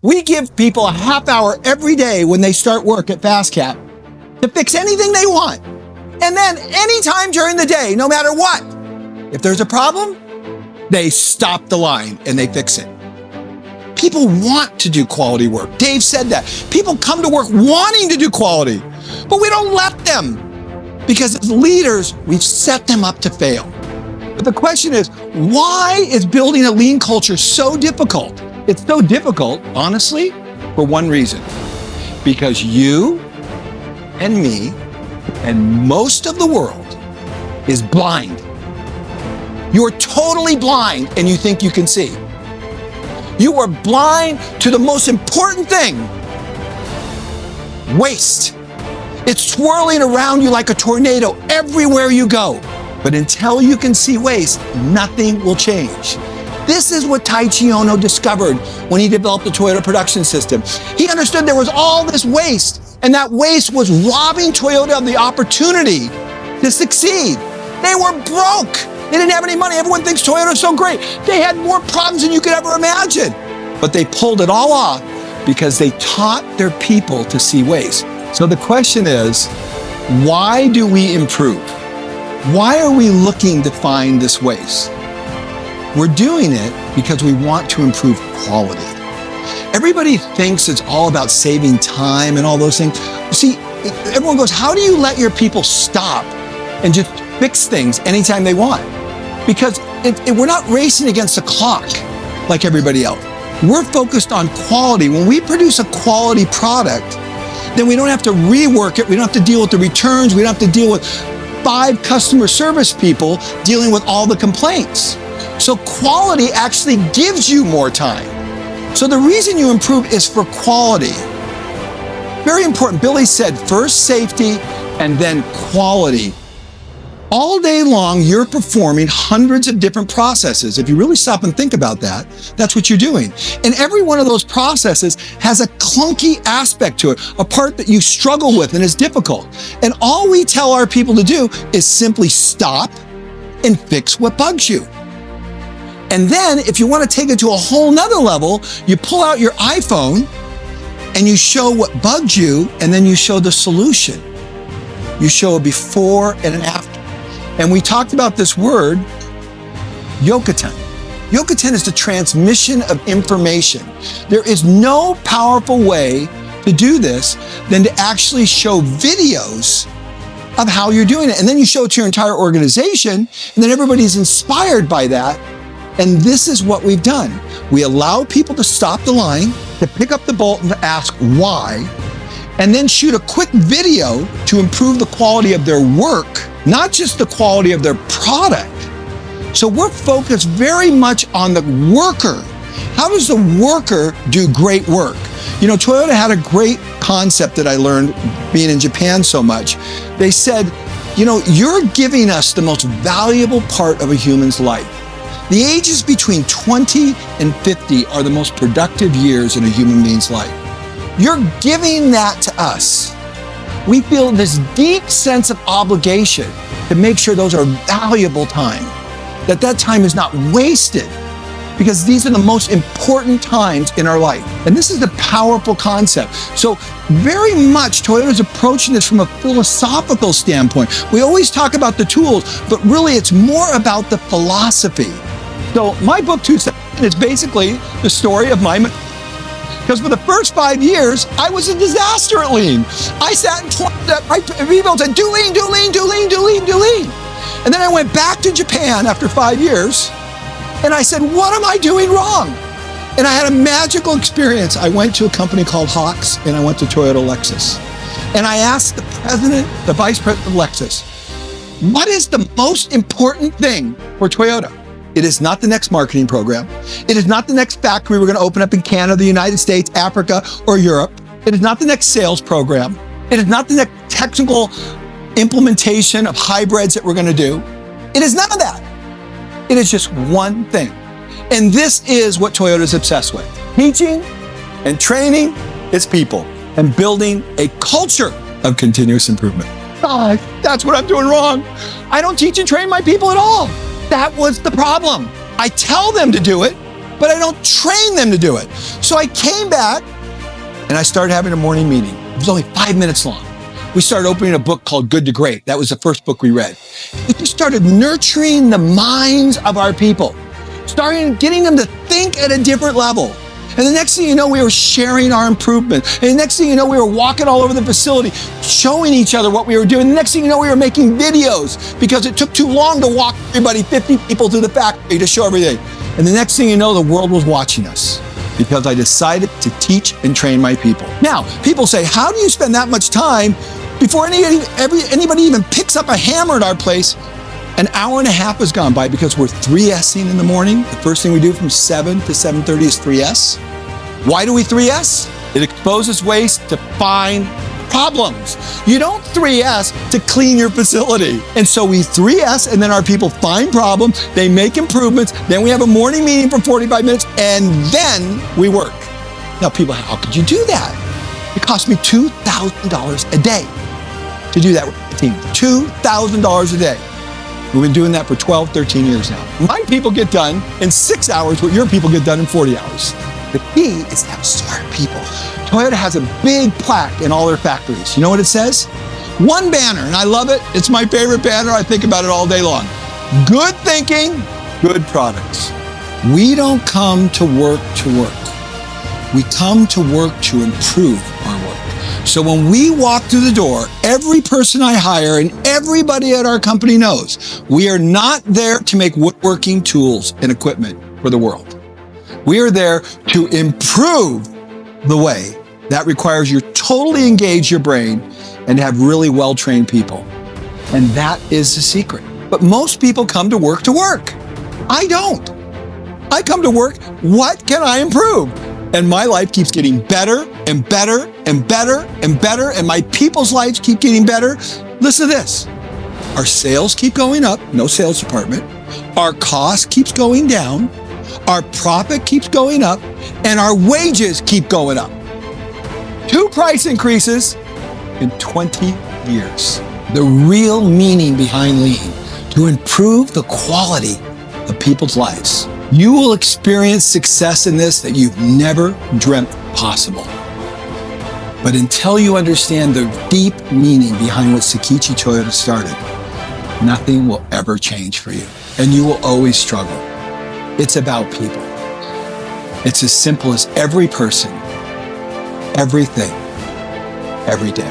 We give people a half hour every day when they start work at FastCap to fix anything they want. And then anytime during the day, no matter what, if there's a problem, they stop the line and they fix it. People want to do quality work. Dave said that. People come to work wanting to do quality, but we don't let them because as leaders, we've set them up to fail. But the question is, why is building a lean culture so difficult? It's so difficult, honestly, for one reason. Because you and me and most of the world is blind. You're totally blind and you think you can see. You are blind to the most important thing, waste. It's swirling around you like a tornado everywhere you go. But until you can see waste, nothing will change. This is what Taiichi Ohno discovered when he developed the Toyota production system. He understood there was all this waste, and that waste was robbing Toyota of the opportunity to succeed. They were broke. They didn't have any money. Everyone thinks Toyota's so great. They had more problems than you could ever imagine. But they pulled it all off because they taught their people to see waste. So the question is, why do we improve? Why are we looking to find this waste? We're doing it because we want to improve quality. Everybody thinks it's all about saving time and all those things. See, everyone goes, how do you let your people stop and just fix things anytime they want? Because we're not racing against the clock like everybody else. We're focused on quality. When we produce a quality product, then we don't have to rework it. We don't have to deal with the returns. We don't have to deal with 5 customer service people dealing with all the complaints. So quality actually gives you more time. So the reason you improve is for quality. Very important. Billy said first safety and then quality. All day long, you're performing hundreds of different processes. If you really stop and think about that, that's what you're doing. And every one of those processes has a clunky aspect to it, a part that you struggle with and is difficult. And all we tell our people to do is simply stop and fix what bugs you. And then if you want to take it to a whole nother level, you pull out your iPhone and you show what bugged you, and then you show the solution. You show a before and an after. And we talked about this word, Yokoten. Yokoten is the transmission of information. There is no powerful way to do this than to actually show videos of how you're doing it. And then you show it to your entire organization, and then everybody's inspired by that. And this is what we've done. We allow people to stop the line, to pick up the bolt and to ask why, and then shoot a quick video to improve the quality of their work, not just the quality of their product. So we're focused very much on the worker. How does the worker do great work? You know, Toyota had a great concept that I learned being in Japan so much. They said, you know, you're giving us the most valuable part of a human's life. The ages between 20 and 50 are the most productive years in a human being's life. You're giving that to us. We feel this deep sense of obligation to make sure those are valuable time, that time is not wasted, because these are the most important times in our life. And this is a powerful concept. So very much Toyota's approaching this from a philosophical standpoint. We always talk about the tools, but really it's more about the philosophy. So my book, 2 Seconds, is basically the story of my, because for the first 5 years, I was a disaster at lean. I sat and people said, do lean, do lean, do lean, do lean, do lean. And then I went back to Japan after 5 years, and I said, what am I doing wrong? And I had a magical experience. I went to a company called Hawks, and I went to Toyota Lexus. And I asked the vice president of Lexus, what is the most important thing for Toyota? It is not the next marketing program. It is not the next factory we're going to open up in Canada, the United States, Africa, or Europe. It is not the next sales program. It is not the next technical implementation of hybrids that we're going to do. It is none of that. It is just one thing. And this is what Toyota is obsessed with. Teaching and training its people and building a culture of continuous improvement. God, that's what I'm doing wrong. I don't teach and train my people at all. That was the problem. I tell them to do it, but I don't train them to do it. So I came back and I started having a morning meeting. It was only 5 minutes long. We started opening a book called Good to Great. That was the first book we read. We just started nurturing the minds of our people, starting getting them to think at a different level. And the next thing you know, we were sharing our improvement. And the next thing you know, we were walking all over the facility, showing each other what we were doing. The next thing you know, we were making videos because it took too long to walk everybody, 50 people through the factory to show everything. And the next thing you know, the world was watching us because I decided to teach and train my people. Now, people say, how do you spend that much time before anybody even picks up a hammer at our place? An hour and a half has gone by because we're 3S'ing in the morning. The first thing we do from 7 to 7:30 is 3S. Why do we 3S? It exposes waste to find problems. You don't 3S to clean your facility. And so we 3S, and then our people find problems, they make improvements, then we have a morning meeting for 45 minutes, and then we work. Now people, how could you do that? It cost me $2,000 a day to do that with the team. $2,000 a day. We've been doing that for 12, 13 years now. My people get done in 6 hours what your people get done in 40 hours. The key is to have smart people. Toyota has a big plaque in all their factories. You know what it says? One banner, and I love it. It's my favorite banner. I think about it all day long. Good thinking, good products. We don't come to work. We come to work to improve our work. So when we walk through the door, every person I hire and everybody at our company knows we are not there to make woodworking tools and equipment for the world. We are there to improve the way. That requires you to totally engage your brain and have really well-trained people. And that is the secret. But most people come to work. I don't. I come to work, what can I improve? And my life keeps getting better and better and better and better, and my people's lives keep getting better. Listen to this. Our sales keep going up, no sales department. Our cost keeps going down. Our profit keeps going up, and our wages keep going up. 2 price increases in 20 years. The real meaning behind Lean, to improve the quality of people's lives. You will experience success in this that you've never dreamt possible. But until you understand the deep meaning behind what Sakichi Toyoda started, nothing will ever change for you, and you will always struggle. It's about people. It's as simple as every person, everything, every day.